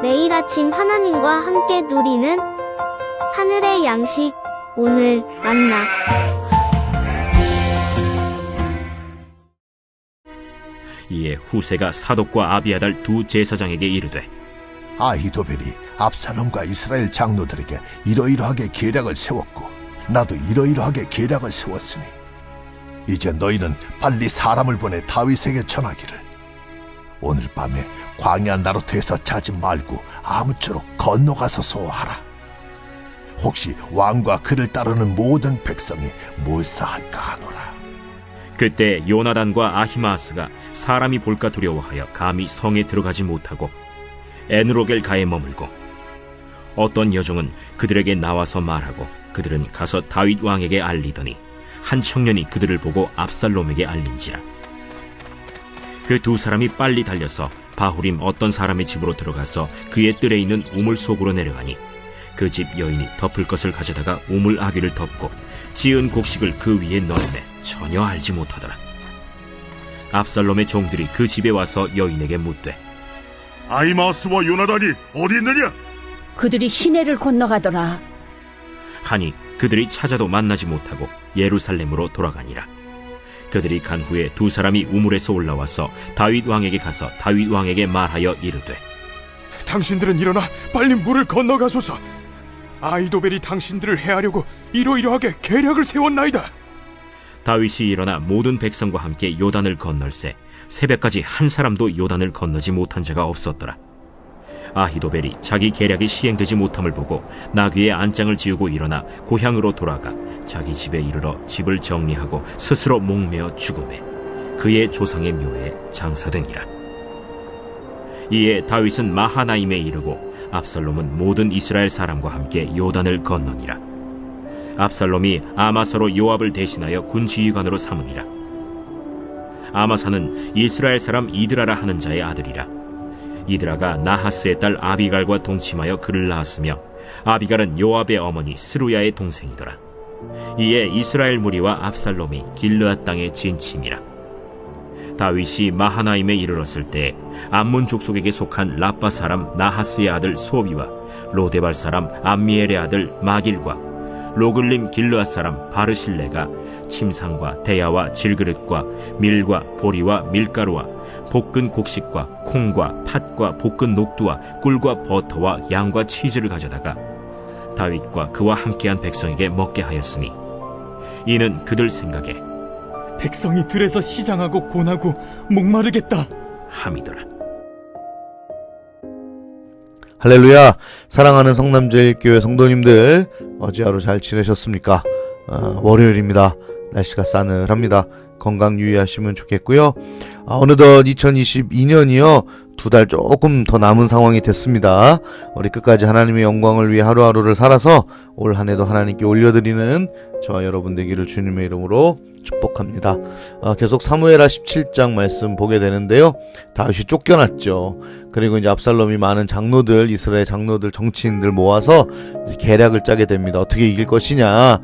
매일 아침 하나님과 함께 누리는 하늘의 양식, 오늘 만나. 이에 후세가 사독과 아비아달 두 제사장에게 이르되, 아히도벨이 압살롬과 이스라엘 장로들에게 이러이러하게 계략을 세웠고 나도 이러이러하게 계략을 세웠으니 이제 너희는 빨리 사람을 보내 다윗에게 전하기를 오늘 밤에 광야 나루트에서 자지 말고 아무쪼록 건너가서 소하라. 혹시 왕과 그를 따르는 모든 백성이 몰사할까 하노라. 그때 요나단과 아히마아스가 사람이 볼까 두려워하여 감히 성에 들어가지 못하고 에누로겔가에 머물고, 어떤 여종은 그들에게 나와서 말하고 그들은 가서 다윗 왕에게 알리더니 한 청년이 그들을 보고 압살롬에게 알린지라. 그 두 사람이 빨리 달려서 바후림 어떤 사람의 집으로 들어가서 그의 뜰에 있는 우물 속으로 내려가니 그 집 여인이 덮을 것을 가져다가 우물 아귀를 덮고 지은 곡식을 그 위에 넣음에 전혀 알지 못하더라. 압살롬의 종들이 그 집에 와서 여인에게 묻되, 아히마아스와 요나단이 어디 있느냐? 그들이 시내를 건너가더라. 하니 그들이 찾아도 만나지 못하고 예루살렘으로 돌아가니라. 그들이 간 후에 두 사람이 우물에서 올라와서 다윗 왕에게 가서 다윗 왕에게 말하여 이르되, 당신들은 일어나 빨리 물을 건너가소서. 아히도벨이 당신들을 해하려고 이러이러하게 계략을 세웠나이다. 다윗이 일어나 모든 백성과 함께 요단을 건널새 새벽까지 한 사람도 요단을 건너지 못한 자가 없었더라. 아히도벨이 자기 계략이 시행되지 못함을 보고 나귀의 안장을 지우고 일어나 고향으로 돌아가 자기 집에 이르러 집을 정리하고 스스로 목매어 죽음에 그의 조상의 묘에 장사되니라. 이에 다윗은 마하나임에 이르고 압살롬은 모든 이스라엘 사람과 함께 요단을 건너니라. 압살롬이 아마사로 요압을 대신하여 군지휘관으로 삼으니라. 아마사는 이스라엘 사람 이드라라 하는 자의 아들이라. 이드라가 나하스의 딸 아비갈과 동침하여 그를 낳았으며 아비갈은 요압의 어머니 스루야의 동생이더라. 이에 이스라엘 무리와 압살롬이 길르앗 땅에 진침이라. 다윗이 마하나임에 이르렀을 때 암몬 족속에게 속한 라빠 사람 나하스의 아들 소비와 로데발 사람 암미엘의 아들 마길과 로글림 길르앗 사람 바르실레가 침상과 대야와 질그릇과 밀과 보리와 밀가루와 볶은 곡식과 콩과 팥과 볶은 녹두와 꿀과 버터와 양과 치즈를 가져다가 다윗과 그와 함께한 백성에게 먹게 하였으니 이는 그들 생각에 백성이 들에서 시장하고 곤하고 목마르겠다 함이더라. 할렐루야. 사랑하는 성남제일교회 성도님들, 어제 하루 잘 지내셨습니까? 월요일입니다. 날씨가 싸늘합니다. 건강 유의하시면 좋겠고요. 어느덧 2022년이요 2달 조금 더 남은 상황이 됐습니다. 우리 끝까지 하나님의 영광을 위해 하루하루를 살아서 올 한 해도 하나님께 올려드리는 저와 여러분 되기를 주님의 이름으로 축복합니다. 계속 사무엘하 17장 말씀 보게 되는데요. 다윗이 쫓겨났죠. 그리고 이제 압살롬이 많은 장로들, 이스라엘 장로들, 정치인들 모아서 이제 계략을 짜게 됩니다. 어떻게 이길 것이냐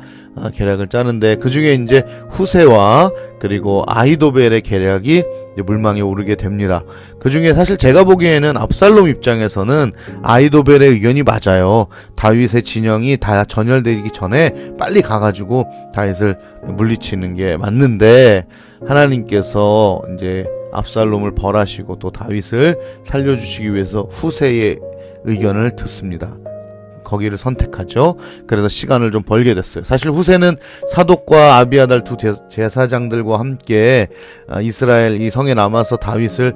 계략을 짜는데, 그 중에 이제 후세와 그리고 아히도벨의 계략이 이제 물망에 오르게 됩니다. 그 중에 사실 제가 보기에는 압살롬 입장에서는 아히도벨의 의견이 맞아요. 다윗의 진영이 다 전열되기 전에 빨리 가가지고 다윗을 물리치는 게 맞는데, 하나님께서 이제 압살롬을 벌하시고 또 다윗을 살려주시기 위해서 후세의 의견을 듣습니다. 거기를 선택하죠. 그래서 시간을 좀 벌게 됐어요. 사실 후세는 사독과 아비아달 두 제사장들과 함께 이스라엘 이 성에 남아서 다윗을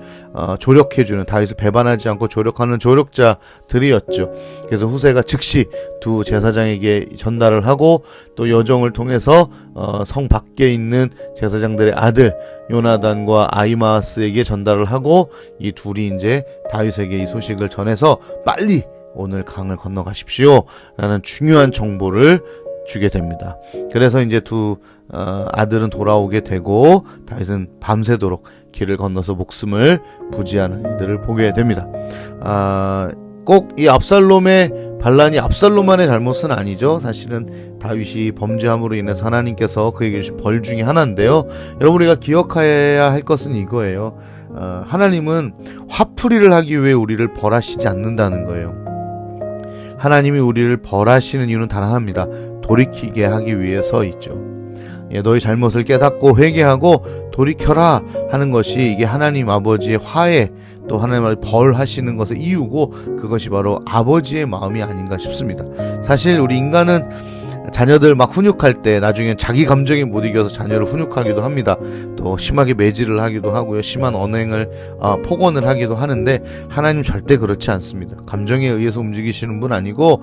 조력해주는, 다윗을 배반하지 않고 조력하는 조력자들이었죠. 그래서 후세가 즉시 두 제사장에게 전달을 하고 또 여종을 통해서 성 밖에 있는 제사장들의 아들 요나단과 아히마아스에게 전달을 하고, 이 둘이 이제 다윗에게 이 소식을 전해서 빨리 오늘 강을 건너가십시오 라는 중요한 정보를 주게 됩니다. 그래서 이제 두 아들은 돌아오게 되고 다윗은 밤새도록 길을 건너서 목숨을 부지하는 이들을 보게 됩니다. 꼭 이 압살롬의 반란이 압살롬만의 잘못은 아니죠. 사실은 다윗이 범죄함으로 인해서 하나님께서 그에게 주신 벌 중에 하나인데요. 여러분, 우리가 기억해야 할 것은 이거예요. 하나님은 화풀이를 하기 위해 우리를 벌하시지 않는다는 거예요. 하나님이 우리를 벌하시는 이유는 단 하나입니다. 돌이키게 하기 위해서있죠. 너희 잘못을 깨닫고 회개하고 돌이켜라 하는 것이 이게 하나님 아버지의 화해, 또 하나님을 벌하시는 것의 이유고, 그것이 바로 아버지의 마음이 아닌가 싶습니다. 사실 우리 인간은 자녀들 막 훈육할 때 나중에 자기 감정에 못 이겨서 자녀를 훈육하기도 합니다. 또 심하게 매질을 하기도 하고요. 심한 언행을 폭언을 하기도 하는데, 하나님 절대 그렇지 않습니다. 감정에 의해서 움직이시는 분 아니고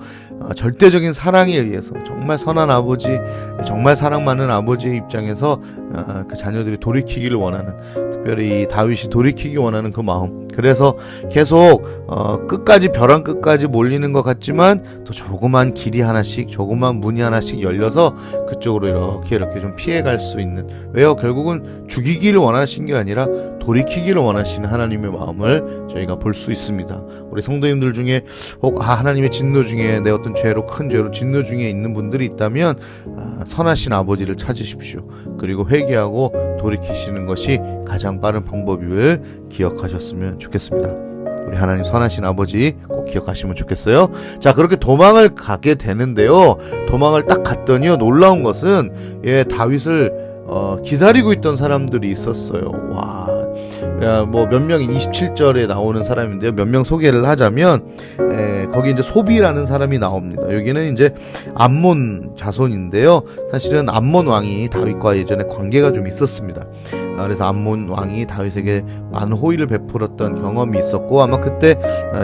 절대적인 사랑에 의해서, 정말 선한 아버지, 정말 사랑 많은 아버지의 입장에서 그 자녀들이 돌이키기를 원하는, 특별히 다윗이 돌이키기 원하는 그 마음. 그래서 계속 끝까지, 벼랑 끝까지 몰리는 것 같지만 또 조그만 길이 하나씩, 조그만 문이 하나씩 열려서 그쪽으로 이렇게 좀 피해갈 수 있는, 왜요? 결국은 죽이기를 원하시는 게 아니라 돌이키기를 원하시는 하나님의 마음을 저희가 볼 수 있습니다. 우리 성도님들 중에 혹 하나님의 진노 중에, 내 어떤 죄로, 큰 죄로 진노 중에 있는 분들이 있다면 선하신 아버지를 찾으십시오. 그리고 회개하고 돌이키시는 것이 가장 빠른 방법임을 기억하셨으면 좋겠습니다. 우리 하나님 선하신 아버지 꼭 기억하시면 좋겠어요. 자, 그렇게 도망을 가게 되는데요. 도망을 딱 갔더니요, 놀라운 것은 다윗을 기다리고 있던 사람들이 있었어요. 와, 뭐 몇 명이 27절에 나오는 사람인데요. 몇 명 소개를 하자면, 거기 이제 소비라는 사람이 나옵니다. 여기는 이제 암몬 자손인데요. 사실은 암몬 왕이 다윗과 예전에 관계가 좀 있었습니다. 그래서 암몬 왕이 다윗에게 많은 호의를 베풀었던 경험이 있었고, 아마 그때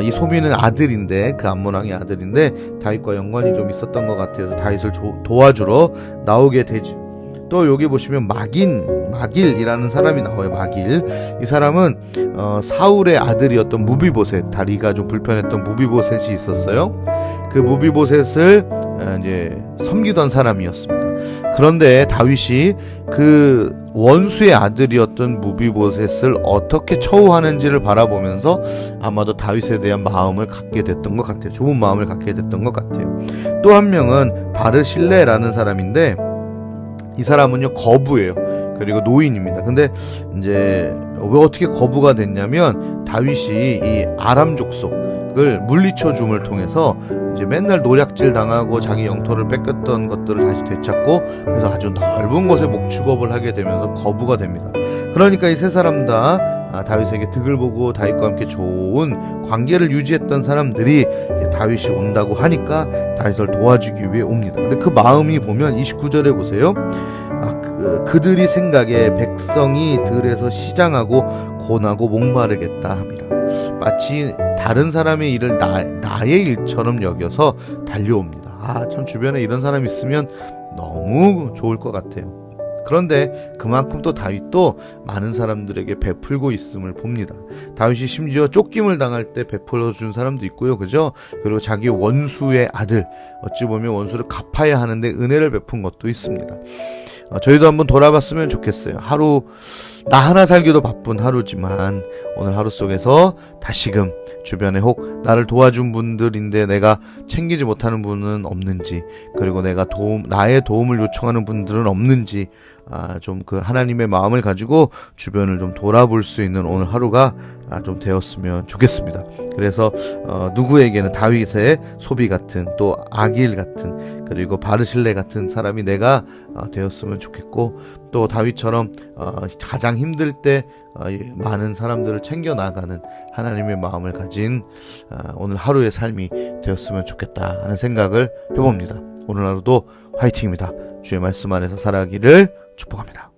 이 소비는 아들인데, 그 암몬 왕의 아들인데 다윗과 연관이 좀 있었던 것 같아요. 다윗을 도와주러 나오게 되지. 또 여기 보시면 마길이라는 사람이 나와요. 마길. 이 사람은 사울의 아들이었던 무비보셋, 다리가 좀 불편했던 무비보셋이 있었어요. 그 무비보셋을 이제 섬기던 사람이었습니다. 그런데 다윗이 그 원수의 아들이었던 무비보셋을 어떻게 처우하는지를 바라보면서 아마도 다윗에 대한 마음을 갖게 됐던 것 같아요. 좋은 마음을 갖게 됐던 것 같아요. 또 한 명은 바르실레라는 사람인데, 이 사람은요, 거부예요. 그리고 노인입니다. 근데 이제 왜 어떻게 거부가 됐냐면, 다윗이 이 아람 족속을 물리쳐 줌을 통해서 이제 맨날 노략질 당하고 자기 영토를 뺏겼던 것들을 다시 되찾고, 그래서 아주 넓은 곳에 목축업을 하게 되면서 거부가 됩니다. 그러니까 이 세 사람 다 다윗에게 득을 보고 다윗과 함께 좋은 관계를 유지했던 사람들이 다윗이 온다고 하니까 다윗을 도와주기 위해 옵니다. 근데 그 마음이 보면 29절에 보세요. 그들이 생각에 백성이 들에서 시장하고 고나고 목마르겠다 합니다. 마치 다른 사람의 일을 나의 일처럼 여겨서 달려옵니다. 참 주변에 이런 사람이 있으면 너무 좋을 것 같아요. 그런데 그만큼 또 다윗도 많은 사람들에게 베풀고 있음을 봅니다. 다윗이 심지어 쫓김을 당할 때 베풀어 준 사람도 있고요. 그죠? 그리고 자기 원수의 아들, 어찌 보면 원수를 갚아야 하는데 은혜를 베푼 것도 있습니다. 저희도 한번 돌아봤으면 좋겠어요. 하루, 나 하나 살기도 바쁜 하루지만 오늘 하루 속에서 다시금 주변에 혹 나를 도와준 분들인데 내가 챙기지 못하는 분은 없는지, 그리고 나의 도움을 요청하는 분들은 없는지, 좀 그 하나님의 마음을 가지고 주변을 좀 돌아볼 수 있는 오늘 하루가 좀 되었으면 좋겠습니다. 그래서 누구에게는 다윗의 소비 같은, 또 아길 같은, 그리고 바르실레 같은 사람이 내가 되었으면 좋겠고, 또 다윗처럼 가장 힘들 때 많은 사람들을 챙겨나가는 하나님의 마음을 가진 오늘 하루의 삶이 되었으면 좋겠다 하는 생각을 해봅니다. 오늘 하루도 화이팅입니다. 주의 말씀 안에서 살아가기를 축복합니다.